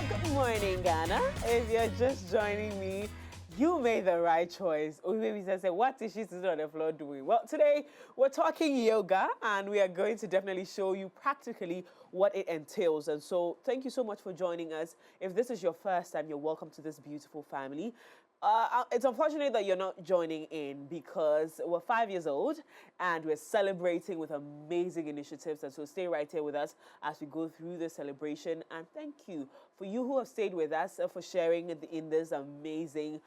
Good morning, Ghana. If you're just joining me, you made the right choice. Or maybe say, what is she sitting on the floor doing? Well, today we're talking yoga and we are going to definitely show you practically what it entails. And so thank you so much for joining us. If this is your first time, you're welcome to this beautiful family. It's unfortunate that you're not joining in because we're 5 years old and we're celebrating with amazing initiatives. And so stay right here with us as we go through the celebration. And thank you for you who have stayed with us for sharing in this amazing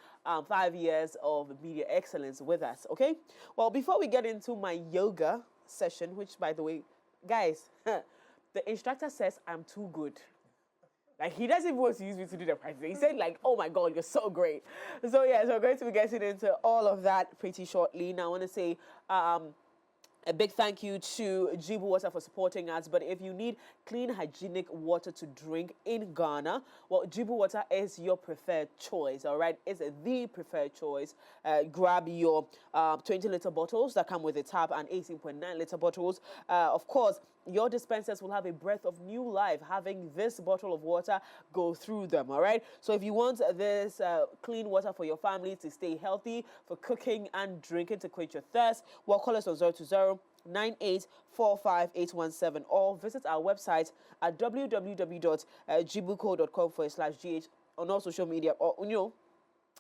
5 years of media excellence with us. Okay. Well, before we get into my yoga session, which by the way, guys, the instructor says I'm too good. Like, he doesn't even want to use me to do the practice. He said, like, oh my God, you're so great. So, yeah, so we're going to be getting into all of that pretty shortly. Now, I want to say a big thank you to Jibu Water for supporting us. But if you need clean, hygienic water to drink in Ghana, well, Jibu Water is your preferred choice, all right? It's the preferred choice. Grab your 20-liter bottles that come with a tap and 18.9-liter bottles. Of course, your dispensers will have a breath of new life having this bottle of water go through them, all right? So if you want this clean water for your family to stay healthy, for cooking and drinking to quench your thirst, well, call us on 020-9845-817 or visit our website at www.jibuco.com/gh on all social media or,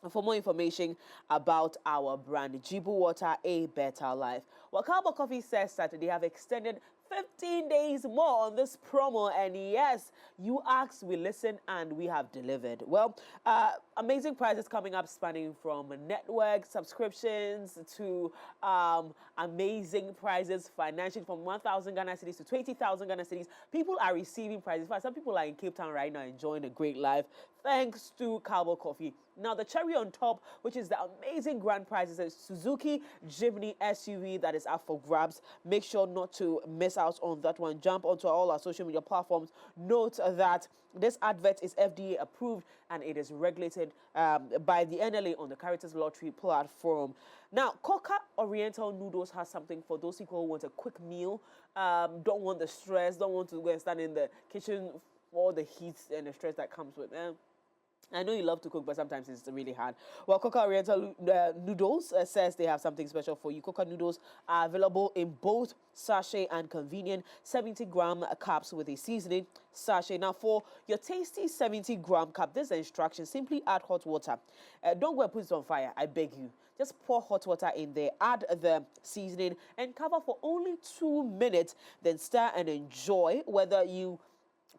for more information about our brand, Jibu Water, a better life. Well, Carbo Coffee says that they have extended 15 days more on this promo, and yes, you asked, we listened, and we have delivered. Well, amazing prizes coming up, spanning from network subscriptions to amazing prizes financially from 1,000 Ghana cedis to 20,000 Ghana cedis. People are receiving prizes. In fact, some people are in Cape Town right now enjoying a great life thanks to Carbo Coffee. Now, the cherry on top, which is the amazing grand prize, is a Suzuki Jimny SUV that is up for grabs. Make sure not to miss out on that one. Jump onto all our social media platforms. Note that this advert is FDA approved and it is regulated by the NLA on the Caritas Lottery platform. Now, Coca Oriental Noodles has something for those people who want a quick meal, don't want the stress, don't want to go and stand in the kitchen for all the heat and the stress that comes with them. I know you love to cook, but sometimes it's really hard. Well, Coca Oriental Noodles says they have something special for you. Coca noodles are available in both sachet and convenient 70-gram cups with a seasoning sachet. Now, for your tasty 70-gram cup, this is the instruction. Simply add hot water. Don't go and put it on fire, I beg you. Just pour hot water in there, add the seasoning, and cover for only 2 minutes. Then stir and enjoy, whether you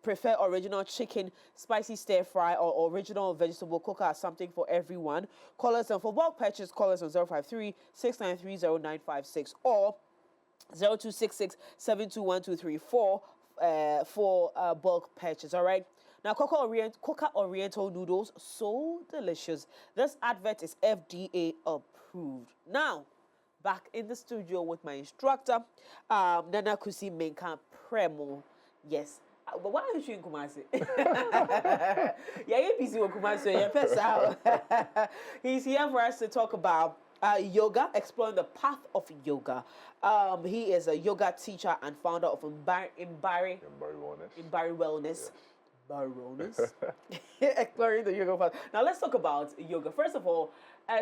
prefer original chicken, spicy stir fry, or original vegetable. Coca has something for everyone. Call us, and for bulk purchase, call us on 053-693-0956 or 0266-721-234 for bulk purchase. All right. Now, Coca Oriental Noodles, so delicious. This advert is FDA approved. Now, back in the studio with my instructor, Nana Kusi Minkah-Premo. Yes. But why aren't you in Kumasi? Yeah, you're busy with Kumasi. He's here for us to talk about yoga, exploring the path of yoga. He is a yoga teacher and founder of Imbari Wellness. Yes. Exploring the yoga path. Now let's talk about yoga. First of all,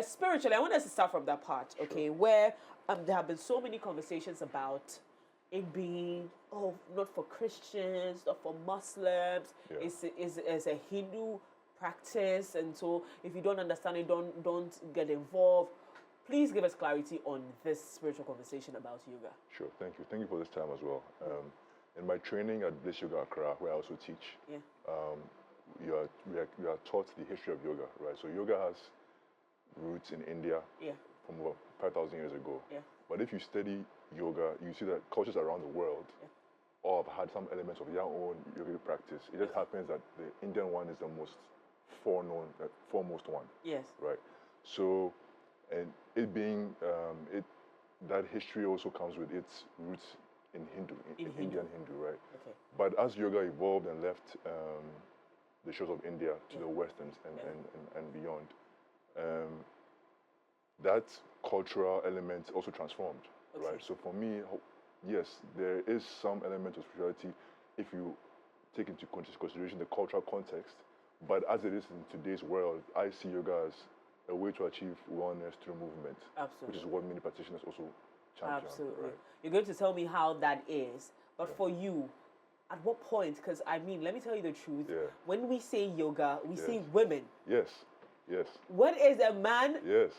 spiritually, I want us to start from that part, okay, sure. Where there have been so many conversations about it being not for Christians, not for Muslims. Yeah. It's a Hindu practice, and so if you don't understand it, don't get involved. Please give us clarity on this spiritual conversation about yoga. Sure, thank you. Thank you for this time as well. In my training at Bliss Yoga Accra, where I also teach, we are taught the history of yoga, right? So yoga has roots in India from over 5,000 years ago. Yeah. But if you study yoga, you see that cultures around the world all have had some elements of their own yoga practice. It just happens that the Indian one is the most foremost one. Yes. Right. So, and it being that history also comes with its roots in Indian Hindu, right? Okay. But as yoga evolved and left the shores of India to the West and beyond, that cultural element also transformed, right? So for me, yes, there is some element of spirituality if you take into consideration the cultural context, But as it is in today's world, I see yoga as a way to achieve wellness through movement, which is what many practitioners also champion. Absolutely. Right? You're going to tell me how that is, but for you, at what point? Because I mean, let me tell you the truth. Yeah. When we say yoga, we say women. Yes. Yes. What is a man Yes.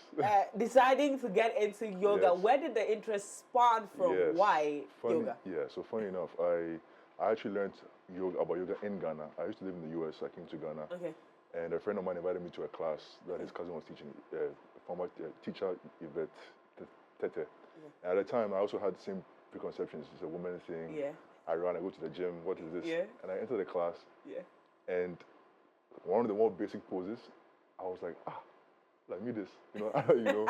deciding to get into yoga? Yes. Where did the interest spawn from? Yes. Why yoga? Yeah, so funny enough, I actually learned about yoga in Ghana. I used to live in the US, I came to Ghana. Okay. And a friend of mine invited me to a class that his cousin was teaching, former teacher Yvette Tete. Yeah. And at the time, I also had the same preconceptions. It's a woman thing. Yeah. I go to the gym, what is this? Yeah. And I entered the class. Yeah. And one of the more basic poses, I was like, like me this, you know.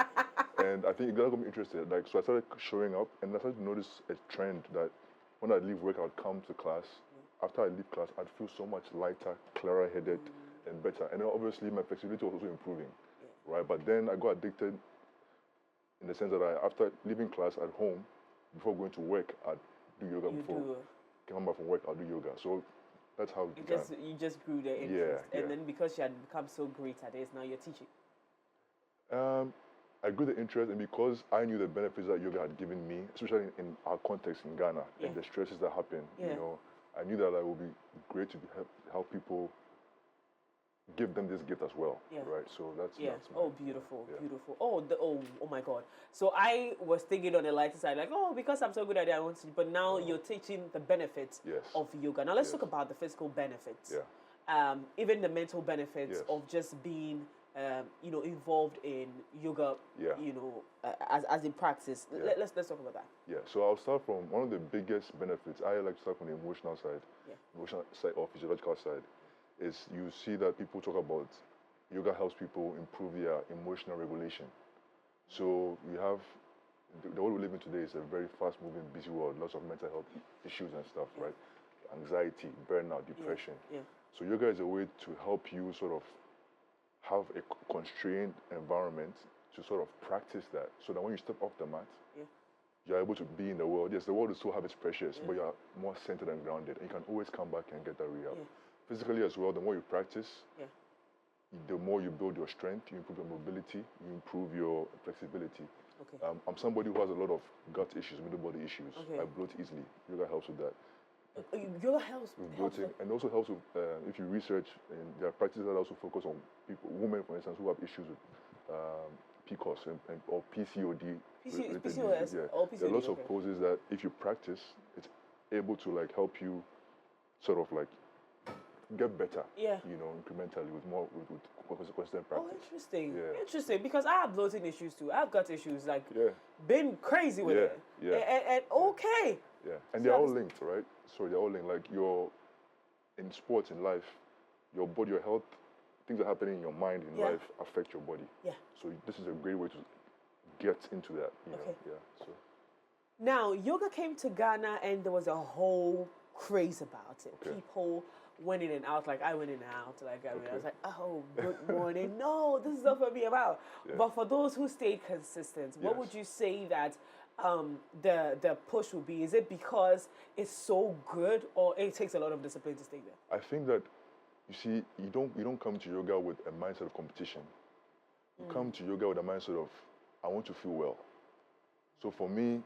And I think it got me interested. Like, so I started showing up, and I started to notice a trend that when I leave work, I would come to class. After I leave class, I'd feel so much lighter, clearer headed, and better. And then obviously my flexibility was also improving, right? But then I got addicted in the sense that after leaving class at home, before going to work, I'd do yoga before. Come back from work, I'll do yoga. So that's how it began. You just grew the interest. And then because you had become so great at it, now you're teaching. I grew the interest, and because I knew the benefits that yoga had given me, especially in our context in Ghana, and the stresses that happen, I knew that it would be great to help people, give them this gift as well, right? So that's beautiful, beautiful. Oh my God. So I was thinking on the lighter side, like, because I'm so good at it, I want to. But now you're teaching the benefits of yoga. Now let's talk about the physical benefits. Even the mental benefits of just being involved in yoga, as in practice. Let's talk about that. Yeah, so I'll start from one of the biggest benefits. I like to start from the emotional side, or physiological side, is you see that people talk about yoga helps people improve their emotional regulation. So we have, the world we live in today is a very fast-moving, busy world, lots of mental health issues and stuff, right? Anxiety, burnout, depression. So yoga is a way to help you sort of have a constrained environment to sort of practice that, so that when you step off the mat, you're able to be in the world. Yes, the world is still have its pressures, but you're more centered and grounded, and you can always come back and get that rehab. Physically as well, the more you practice, the more you build your strength, you improve your mobility, you improve your flexibility. I'm somebody who has a lot of gut issues, middle body issues. I bloat easily. Yoga helps with that. Yoga helps with bloating, and also helps with, if you research, and there are practices that also focus on people, women, for instance, who have issues with PCOS or PCOD. PCOS or PCOD. There are lots of poses that if you practice, it's able to like help you sort of like get better, incrementally with constant practice. Oh, interesting. Interesting, because I have bloating issues too. I've got issues, like, been crazy with it. And okay. And they're all linked, right? So they're all linked. Like in sports, in life, your body, your health, things that are happening in your mind, in life, affect your body. So this is a great way to get into that, you know. So now, yoga came to Ghana and there was a whole craze about it. People went in and out, like I went in and out. Like I was like, oh, good morning. No, this is not for me about. But for those who stayed consistent, what would you say that the push would be? Is it because it's so good, or it takes a lot of discipline to stay there? I think that, you see, you don't come to yoga with a mindset of competition. You come to yoga with a mindset of, I want to feel well. So for me,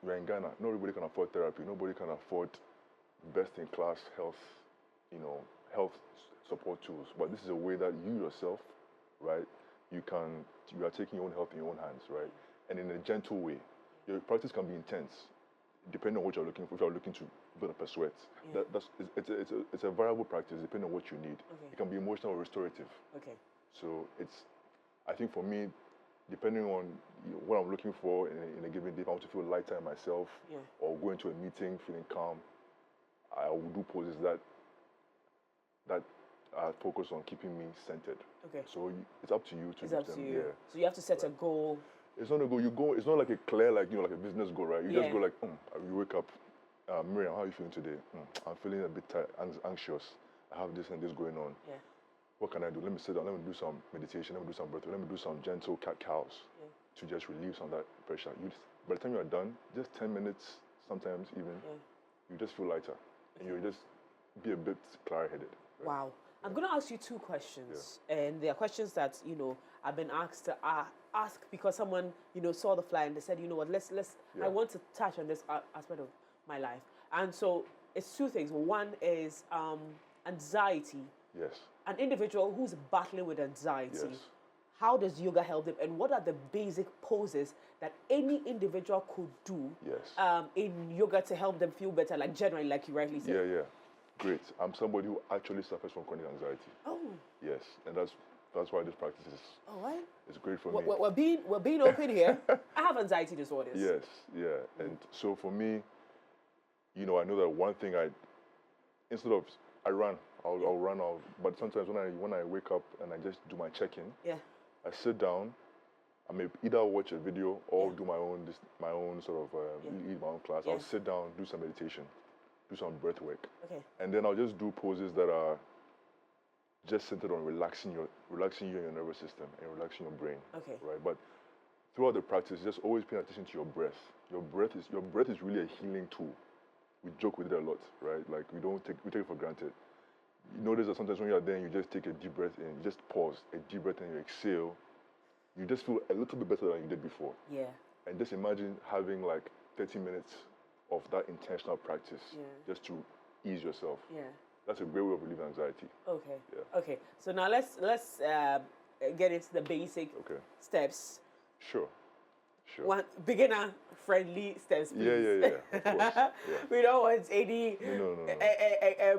we're in Ghana. Not everybody can afford therapy. Nobody can afford best-in-class health support tools. But this is a way that you yourself, right, you are taking your own health in your own hands, right? And in a gentle way. Your practice can be intense, depending on what you're looking for. If you're looking to build up a sweat, it's a variable practice depending on what you need. It can be emotional or restorative. So I think for me, depending on what I'm looking for in a given day, if I want to feel lighter in myself, or go into a meeting feeling calm, I will do poses that are focused on keeping me centered. So it's up to you to do them. So you have to set a goal. It's not a goal. You go. It's not like a clear, like like a business goal, right? You just go like, you wake up, Miriam, how are you feeling today? I'm feeling a bit tired, anxious. I have this and this going on. What can I do? Let me sit down. Let me do some meditation. Let me do some breath. Let me do some gentle cat-cows to just relieve some of that pressure. By the time you are done, just 10 minutes, sometimes even, you just feel lighter, and you just be a bit clear-headed. Right? Wow. I'm going to ask you two questions, and they are questions that I've been asked to ask because someone saw the flyer and they said, you know what, let's I want to touch on this aspect of my life, and so it's two things. One is anxiety. Yes. An individual who's battling with anxiety. Yes. How does yoga help them, and what are the basic poses that any individual could do in yoga to help them feel better, like generally, like you rightly said? Yeah. Great. I'm somebody who actually suffers from chronic anxiety. Oh. Yes, and that's why this practice is. Oh, right. It's great for me. We're being open here. I have anxiety disorders. Yes, yeah, and so for me, I know that one thing instead of I run, I'll run out. But sometimes when I wake up and I just do my check-in, I sit down. I may either watch a video or do my own sort of lead my own class. I'll sit down, do some meditation, do some breath work, and then I'll just do poses that are just centered on relaxing you and your nervous system and relaxing your brain. Right, but throughout the practice, just always pay attention to your breath. Your breath is really a healing tool. We joke with it a lot, right? Like we take it for granted. You notice that sometimes when you're there and you just take a deep breath in, you just pause, a deep breath and you exhale, you just feel a little bit better than you did before. Yeah. And just imagine having like 30 minutes of that intentional practice just to ease yourself. Yeah. That's a great way of relieving anxiety. Okay. Yeah. Okay. So now let's get into the basic steps. Sure. One beginner friendly steps, please. Yeah. Of course. Yeah. We don't want any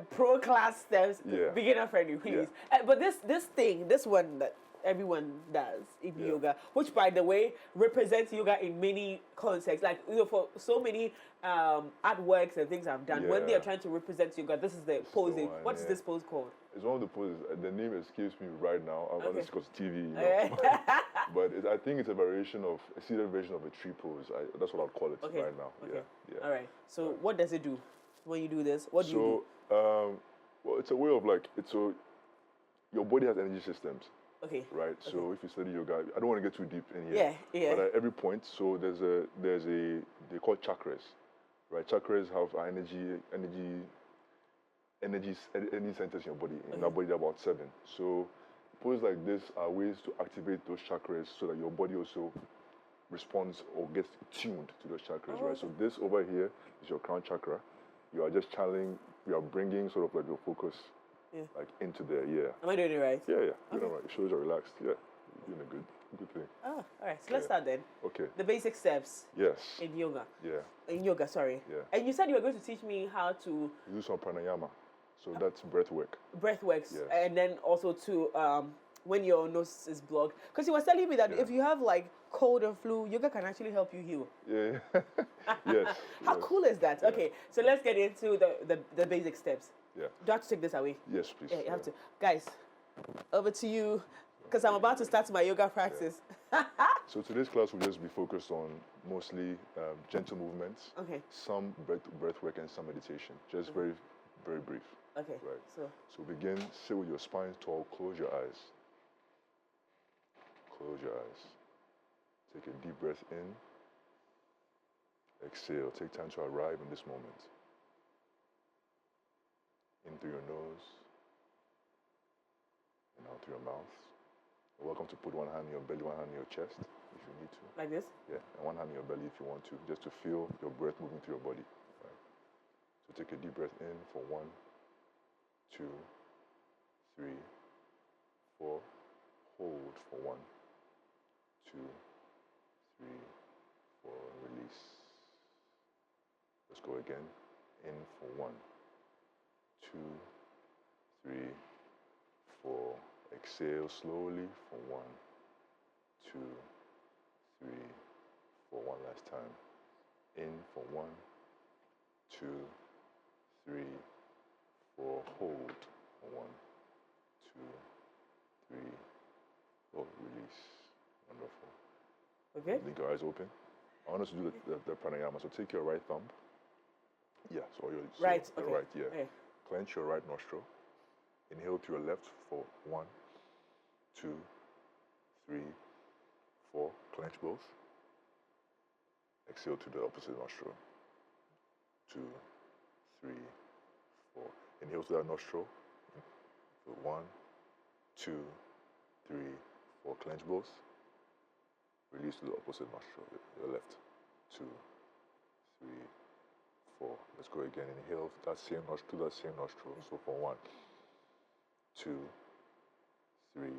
pro class steps. Yeah. Beginner friendly, please. Yeah. But this one that everyone does in yoga, which by the way represents yoga in many contexts. Like for so many artworks and things I've done, when they are trying to represent yoga, this is the posing. What is this pose called? It's one of the poses. The name escapes me right now. It's because TV, but I think it's a seated version of a tree pose. That's what I'll call it right now. Okay. Yeah. All right. So what does it do when you do this? What do you do? Well, it's a way of your body has energy systems. Okay. Right. So if you study yoga, I don't want to get too deep in here. Yeah. But at every point, so they call chakras, right? Chakras have energy centers in your body. In our body, there are about 7. So poses like this are ways to activate those chakras so that your body also responds or gets tuned to those chakras, right? So this over here is your crown chakra. You are just channeling. You are bringing sort of like your focus. Like into there, Am I doing it right? Yeah. You're doing it right. Your shoulders are relaxed. Yeah. You're doing a good thing. Oh, all right. So let's start then. Okay. The basic steps. Yes. In yoga. Yeah. In yoga, sorry. Yeah. And you said you were going to teach me how to do some pranayama. So that's breath work. Breath works. Yes. And then also to when your nose is blocked. Because he was telling me that if you have like cold or flu, yoga can actually help you heal. Yeah. Yes. How cool is that? Yeah. Okay. So let's get into the basic steps. Yeah. Do I have to take this away? Yes, please. Yeah, you have to. Guys, over to you, because I'm about to start my yoga practice. Yeah. So today's class will just be focused on mostly gentle movements, some breath work, and some meditation. Just very, very brief. Okay. Right. So begin, sit with your spine tall, close your eyes. Close your eyes. Take a deep breath in. Exhale. Take time to arrive in this moment. In through your nose, and out through your mouth. You're welcome to put one hand in your belly, one hand in your chest, if you need to. Like this? Yeah, and one hand in your belly if you want to, just to feel your breath moving through your body. Right. So take a deep breath in for 1, 2, 3, 4. Hold for 1, 2, 3, 4. Release. Let's go again. In for 1, 2, 3, 4. Exhale slowly for 1, 2, 3, 4. One last time. In for 1, 2, 3, 4. Hold for 1, 2, 3, 4. Release. Wonderful. Okay. Blink your eyes open. I want us to do the pranayama. So take your right thumb. Yeah. So your right. Yeah. Okay. Clench your right nostril. Inhale to your left for 1, 2, 3, 4. Clench both. Exhale to the opposite nostril. 2, 3, 4. Inhale through that nostril. So 1, 2, 3, 4. Clench both. Release to the opposite nostril, your left. 2, 3, 4. Let's go again. Inhale that same nostril, that same nostril. So for 1, 2, 3,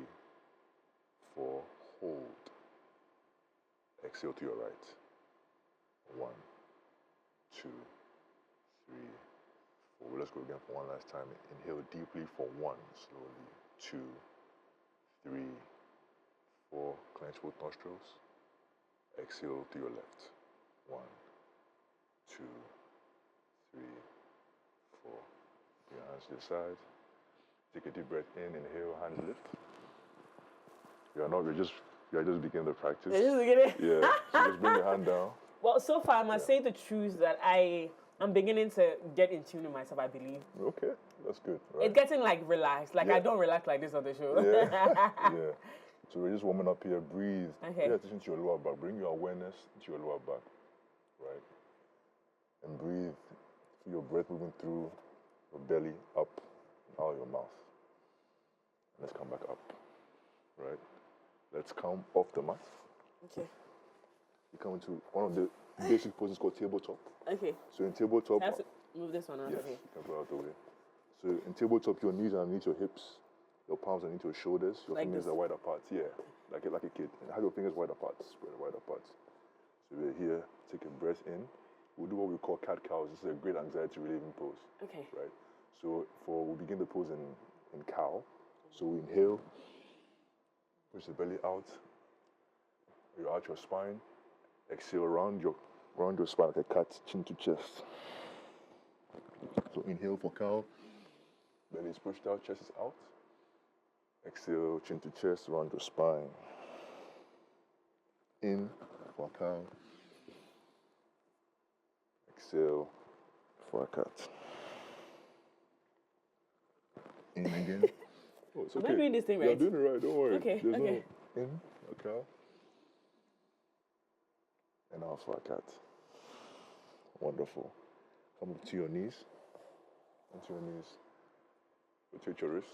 4. Hold. Exhale to your right. 1, 2, 3, 4. Let's go again for one last time. Inhale deeply for 1, slowly. 2, 3, 4. Clench both nostrils. Exhale to your left. 1, 2, 3, 4. Your hands to the side. Take a deep breath in. Inhale. Hands lift. You're just beginning the practice. You're just beginning. Yeah. So just bring your hand down. Well, so far I must say the truth that I'm beginning to get in tune with myself, I believe. Okay, that's good. Right. It's getting like relaxed. Like I don't relax like this on the show. Yeah. Yeah. So we're just warming up here. Breathe. Okay. Pay attention to your lower back. Bring your awareness to your lower back. Right. And breathe. Feel your breath moving through your belly, up, and out of your mouth. Let's come back up. Right. Let's come off the mat. Okay. You come into one of the basic poses called tabletop. Okay. So in tabletop, I have to move this one out. yes, Okay. you can go out the way. So in tabletop, your knees are underneath your hips, your palms are underneath your shoulders, your Like fingers this? are wide apart. Yeah, like a kid. And have your fingers wide apart, spread wide apart. So we're here. Take a breath in. We'll do what we call cat-cows. This is a great anxiety relieving pose. Okay. Right. So we'll begin the pose in cow. So we inhale. Push the belly out. You arch your spine. Exhale, round your spine like a cat, chin to chest. So inhale for cow. Belly is pushed out, chest is out. Exhale, chin to chest, round your spine. In for cow. Exhale for a cat. In again. Oh, it's okay. Am I doing this thing right? You're doing it right, don't worry. Okay, There's okay. no in, a cow. And out for a cat. Wonderful. Come up to your knees. Onto your knees. Rotate your wrists.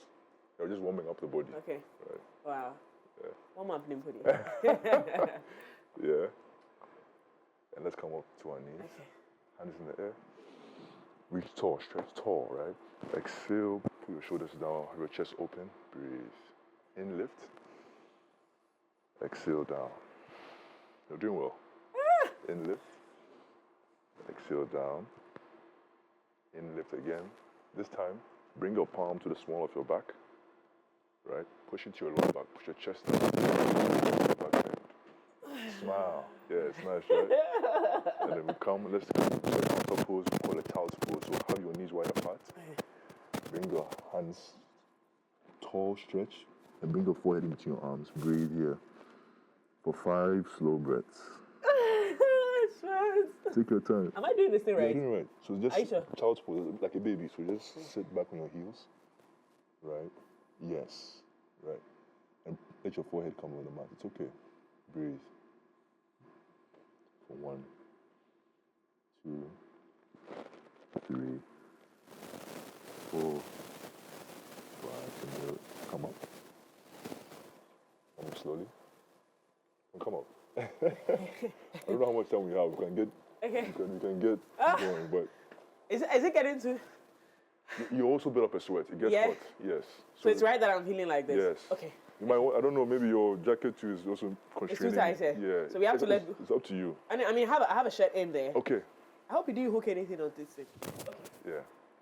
You're just warming up the body. Okay. Right. Wow. Yeah. Warm up, Nimpudi. Yeah. And let's come up to our knees. Okay. Hands in the air. Reach tall, stretch tall, right? Exhale, pull your shoulders down, have your chest open. Breathe. In, lift. Exhale, down. You're doing well. In, lift. Exhale, down. In, lift again. This time, bring your palm to the small of your back. Right? Push into your lower back. Push your chest down. Back bend. Smile. Yeah, it's nice, right? And then we come, let's come to the counter pose. We call it child's pose. So have your knees wide apart. Bring your hands tall, stretch, and bring your forehead into your arms. Breathe here for 5 slow breaths. Take your time. Am I doing this thing Yeah, right? you're doing right. So just Are you sure? child's pose, like a baby. So just sit back on your heels. Right? Yes. Right. And let your forehead come over the mat. It's okay. Breathe. For 1, 2, 3, 4, 5. Can you come up? Come up slowly. Come up. I don't know how much time we have. We can get. Okay. We can get going, but Is it getting to? you also build up a sweat. It gets hot. Yes. So it's right that I'm feeling like this. Yes. Okay. You might. I don't know. Maybe your jacket too is also constraining. It's too tight, Yeah. So we have to let. It's up to you. I mean, I have a shirt in there. Okay. I hope you didn't hook anything on this thing. Okay. Yeah.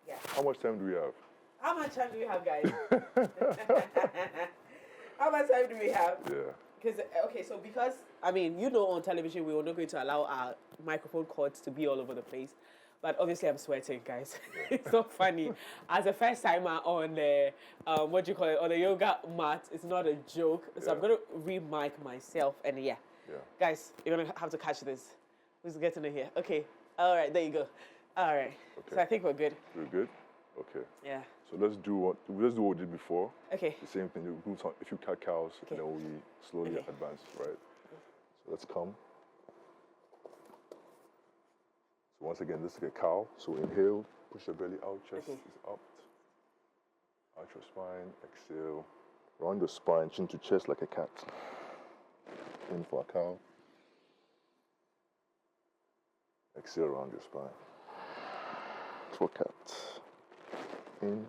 Yeah. How much time do we have? How much time do we have, guys? How much time do we have? Yeah. Because I mean, on television we are not going to allow our microphone cords to be all over the place, but obviously I'm sweating, guys. It's so funny. As a first timer on the on the yoga mat, it's not a joke. So I'm gonna re-mic myself, and guys, you're gonna have to catch this. Who's getting it here? Okay. All right, there you go. All right. Okay. So I think we're good. We're good. Okay. Yeah. So let's do what we did before. Okay. The same thing. You do a few cat cows, Okay. and then we slowly advance, right? So let's come. So once again, this is a cow. So inhale, push your belly out, chest is up. Arch your spine, exhale. Round your spine, chin to chest like a cat. In for a cow. Exhale, round your spine. For cat. In.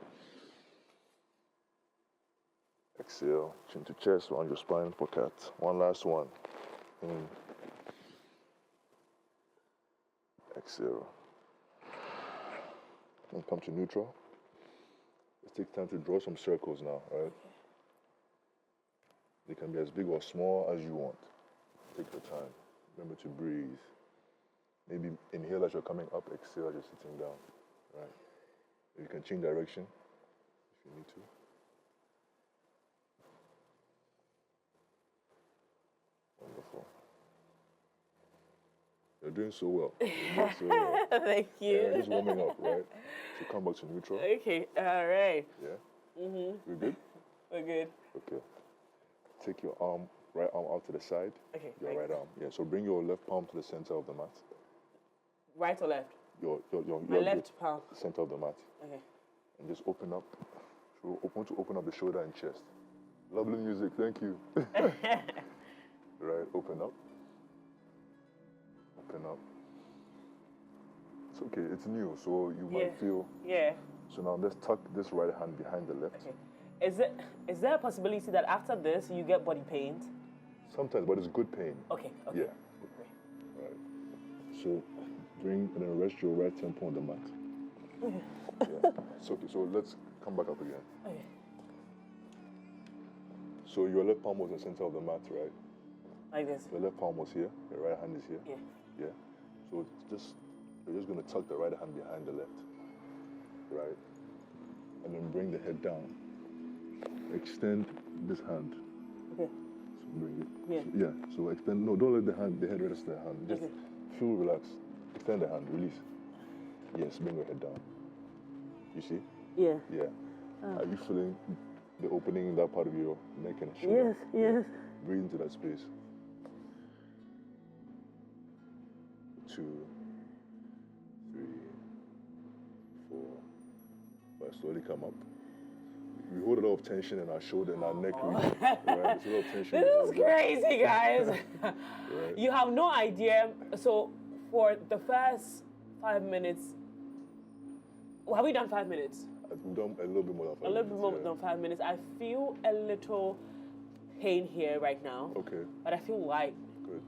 Exhale, chin to chest, round your spine for cat. One last one. In. Exhale. And come to neutral. Let's take time to draw some circles now, right? They can be as big or small as you want. Take your time. Remember to breathe. Maybe inhale as you're coming up, exhale as you're sitting down, right? You can change direction if you need to. Wonderful. You're doing so well. You're doing so well. Thank you. Just warming up, right? So come back to neutral. Okay, all right. Yeah? We good? We're good. Okay. Take your arm, right arm out to the side. Okay. Your right arm. Yeah, so bring your left palm to the center of the mat. Right or left? Your left palm. Center of the mat. Okay. And just open up. So open up the shoulder and chest. Lovely music, thank you. Right, open up. Open up. It's okay, it's new, so you might feel. Yeah. So now let's tuck this right hand behind the left. Okay. Is there a possibility that after this you get body pains? Sometimes, but it's good pain. Okay. Okay. Yeah. Right. So bring and then rest your right temple on the mat. Yeah. It's okay. So let's come back up again. Okay. So your left palm was in the center of the mat, right? Like this. Your left palm was here. Your right hand is here. Yeah. Yeah. So you're just gonna tuck the right hand behind the left. Right. And then bring the head down. Extend this hand. Okay. So bring it. Yeah. So, yeah. So extend. No, don't let the head rest the hand. Just feel relaxed. Extend the hand. Release. Yes. Bring your head down. You see? Yeah. Yeah. Are you feeling the opening in that part of your neck and shoulder? Yes. Breathe into that space. 2, 3, 4, 5. Slowly come up. We hold a lot of tension in our shoulder and our neck region. Right? There's a lot of tension. This is crazy, guys. Right? You have no idea. So for the first 5 minutes, have we done 5 minutes? We've done a little bit more than 5 minutes. A little bit more than 5 minutes. I feel a little pain here right now. Okay. But I feel light. Good.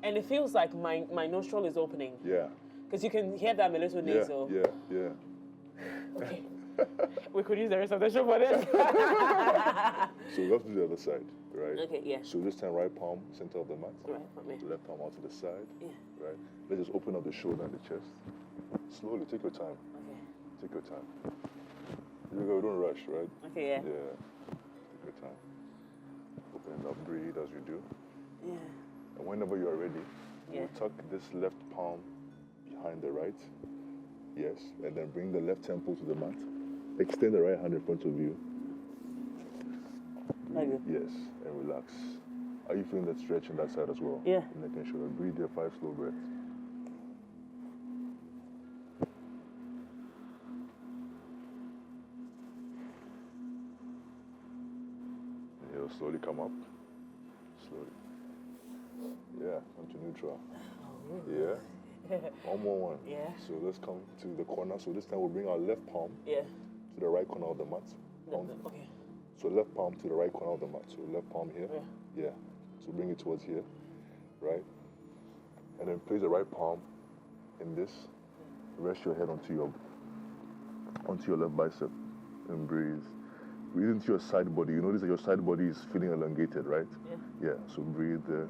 And it feels like my nostril is opening. Yeah. Because you can hear that little nasal. Yeah. Okay. We could use the rest of the show for this. So let's do the other side, right? Okay, yeah. So this time, right palm, center of the mat. Right, from me. Left palm out to the side. Yeah. Right. Let's just open up the shoulder and the chest. Slowly, take your time. Okay. Take your time. You go, don't rush, right? Okay, yeah. Yeah. Take your time. Open it up, breathe as you do. Yeah. And whenever you are ready, Yeah. you tuck this left palm behind the right. Yes. And then bring the left temple to the mat. Extend the right hand in front of you. Like this? Yes. And relax. Are you feeling that stretch on that side as well? Yeah. Neck and shoulder. Breathe there, 5 slow breaths. And you'll slowly come up. Slowly. Yeah, come to neutral. Yeah. One more one. Yeah. So let's come to the corner. So this time we'll bring our left palm Yeah. to the right corner of the mat. Okay. So left palm to the right corner of the mat. So left palm here. Yeah. Yeah. So bring it towards here, right? And then place the right palm in this. Rest your head onto your left bicep and breathe. Breathe into your side body. You notice that your side body is feeling elongated, right? Yeah. Yeah. So breathe there.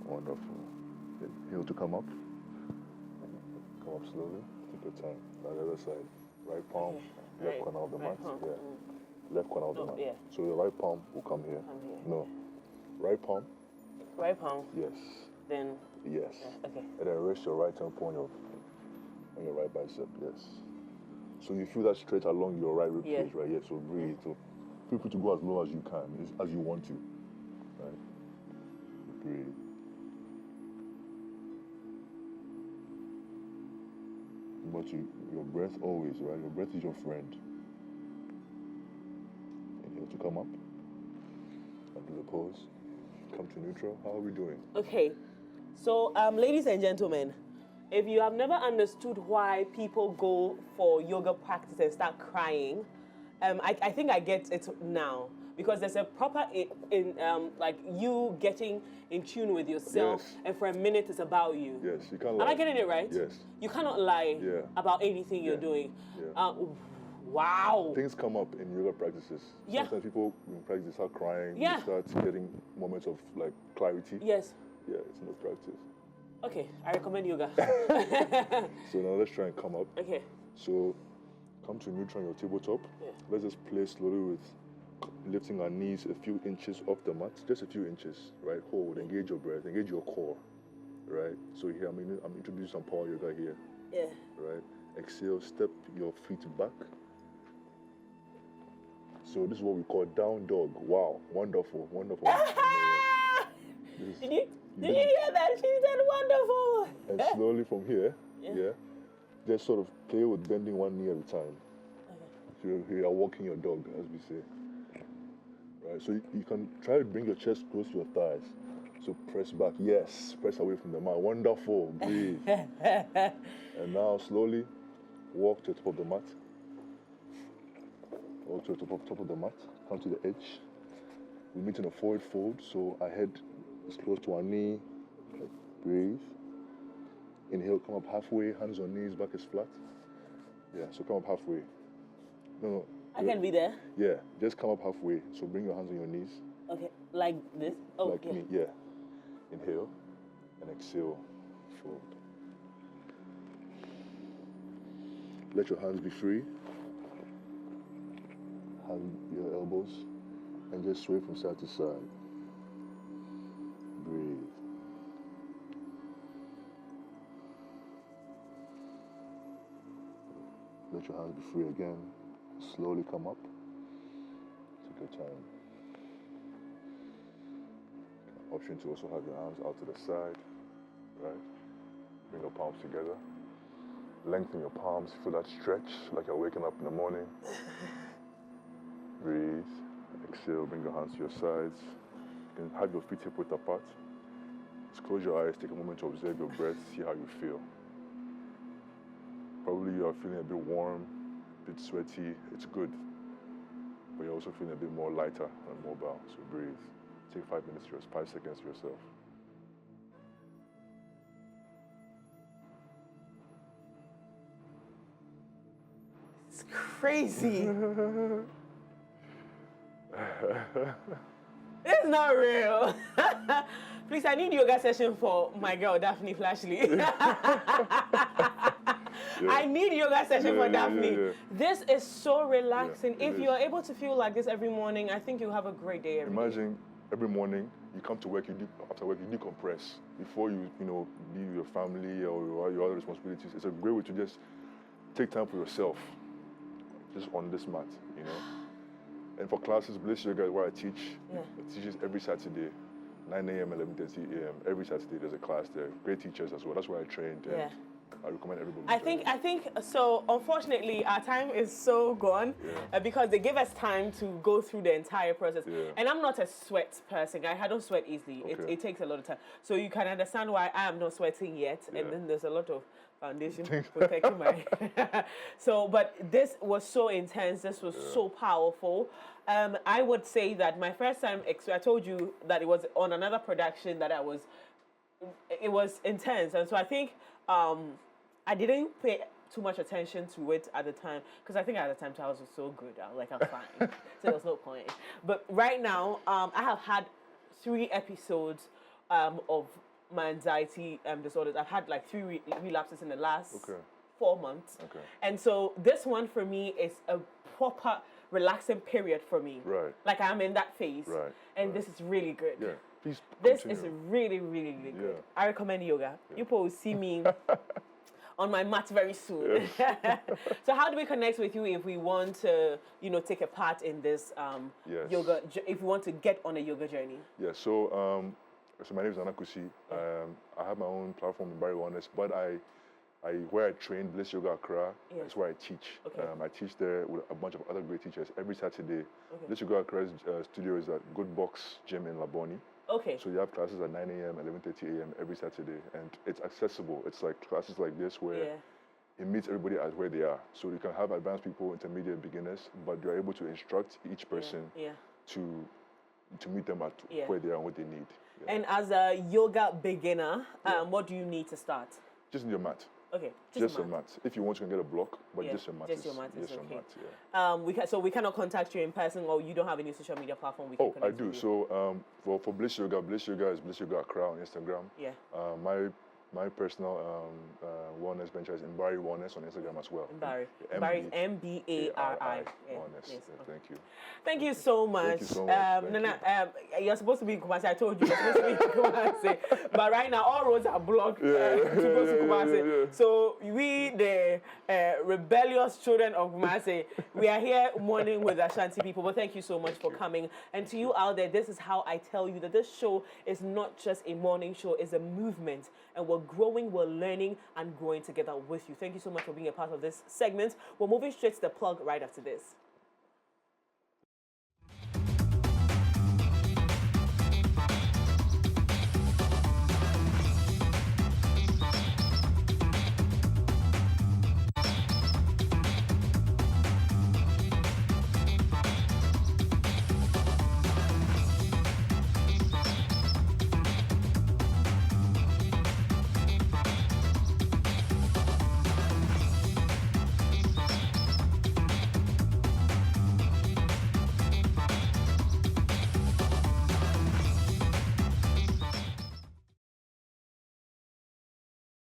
Wonderful. Heel to come up. Come up slowly. Take your time. Now the other side. Right palm, left corner of the mat. Yeah. Left corner of the mat. Yeah. So the right palm will come here. Come here. No. Right palm. Right palm. Yes. Then. Yes. Okay. And then rest your right temple on your right bicep. Yes. So you feel that stretch along your right rib cage, right? Yes. So breathe. So feel free to go as low as you can, as you want to. Right? Breathe. But your breath always, right? Your breath is your friend. Inhale to come up. And do the pause. Come to neutral. How are we doing? Okay. So, ladies and gentlemen, if you have never understood why people go for yoga practice and start crying, I think I get it now. Because there's a proper, like you getting in tune with yourself, yes. and for a minute it's about you. Yes, you can't lie. Am I getting it right? Yes. You cannot lie about anything you're doing. Yeah. Wow. Things come up in yoga practices. Yeah. Sometimes people in practice start crying. Yeah. They start getting moments of like clarity. Yes. Yeah, it's no practice. Okay, I recommend yoga. So now let's try and come up. Okay. So come to neutral on your tabletop. Yeah. Let's just play slowly with lifting our knees a few inches off the mat, just a few inches, right? Hold, engage your breath, engage your core, right? So here, I'm introducing some power yoga here. Yeah. Right? Exhale, step your feet back. So this is what we call down dog. Wow, wonderful, wonderful. Did you hear that? She said wonderful. And slowly from here, just sort of play with bending one knee at a time. Okay. So you are walking your dog, as we say. Right, so you can try to bring your chest close to your thighs. So press back, yes, press away from the mat. Wonderful, breathe. And now slowly walk to the top of the mat. Walk to the top of the mat, come to the edge. We meet in a forward fold, so our head is close to our knee. Breathe. Inhale, come up halfway, hands on knees, back is flat. Yeah, so come up halfway. No. I can be there? Yeah, just come up halfway. So bring your hands on your knees. Okay, like this? Oh, like me, yeah. Inhale and exhale, fold. Let your hands be free. Have your elbows and just sway from side to side. Breathe. Let your hands be free again. Slowly come up. Take your time. Option to also have your arms out to the side, right? Bring your palms together. Lengthen your palms, feel that stretch, like you're waking up in the morning. Breathe. Exhale, bring your hands to your sides. You can have your feet hip width apart. Just close your eyes, take a moment to observe your breath, see how you feel. Probably you are feeling a bit warm, a bit sweaty, it's good. But you're also feeling a bit more lighter and mobile, so breathe. Take 5 minutes, 5 seconds to yourself. It's crazy. It's not real. Please, I need yoga session for my girl, Daphne Flashley. I need yoga session for Daphne. This is so relaxing. If you are able to feel like this every morning, I think you'll have a great day every day. Every morning, you come to work, after work, you decompress before you be with your family or your other responsibilities. It's a great way to just take time for yourself, just on this mat, And for classes, Bliss Yoga, where I teach, I teach every Saturday, 9 a.m., 11:30 a.m. Every Saturday, there's a class there. Great teachers as well. That's where I trained. And I recommend everybody. I think so. Unfortunately, our time is so gone because they give us time to go through the entire process. And I'm not a sweat person. I don't sweat easily. Okay. It takes a lot of time. So you can understand why I am not sweating yet. And then there's a lot of foundation protecting my. But this was so intense. This was so powerful. I would say that my first time, I told you that it was on another production that it was intense. And so I think I didn't pay too much attention to it at the time because I think at the time Charles was so good. I was like, I'm fine. So there was no point. But right now, I have had 3 episodes of my anxiety disorders. I've had like 3 relapses in the last 4 months. Okay. And so this one for me is a proper relaxing period for me. Right. Like I'm in that phase. Right. And this is really good. Yeah. Please continue. This is really, really, really good. I recommend yoga. You people will see me on my mat very soon. Yes. So how do we connect with you if we want to, take a part in this Yes. yoga, if we want to get on a yoga journey? Yeah, so my name is Kusi. I have my own platform in Barry Wellness, but where I train, Bliss Yoga Accra, is where I teach. Okay. I teach there with a bunch of other great teachers every Saturday. Okay. Bliss Yoga Accra's studio is at Good Box Gym in Laboni. Okay. So you have classes at 9 a.m., 11:30 a.m. every Saturday, and it's accessible. It's like classes like this where it meets everybody at where they are. So you can have advanced people, intermediate, beginners, but you're able to instruct each person to meet them at where they are and what they need. Yeah. And as a yoga beginner, what do you need to start? Just need your mat. Okay, just a mat. If you want, you can get a block, but just your mat. Just your mat is just okay. Your mat, yeah. So we cannot contact you in person, or you don't have any social media platform we can connect I do. with you. So for Bliss Yoga is Bliss Yoga Accra on Instagram. Yeah. My personal wellness venture is Mbari Wellness on Instagram as well. Mbari. Mbari is M-B-A-R-I. Wellness. Yes. Thank you. Thank you so much. Thank you so much. Nana, you're supposed to be in Kumasi. I told you you're supposed to be in Kumasi. But right now, all roads are blocked to go to Kumasi. Yeah. So we, the rebellious children of Kumasi, we are here mourning with Ashanti people. But thank you so much for coming. And to you out there, this is how I tell you that this show is not just a morning show, it's a movement. And we're growing, we're learning, and growing together with you. Thank you so much for being a part of this segment. We're moving straight to the plug right after this.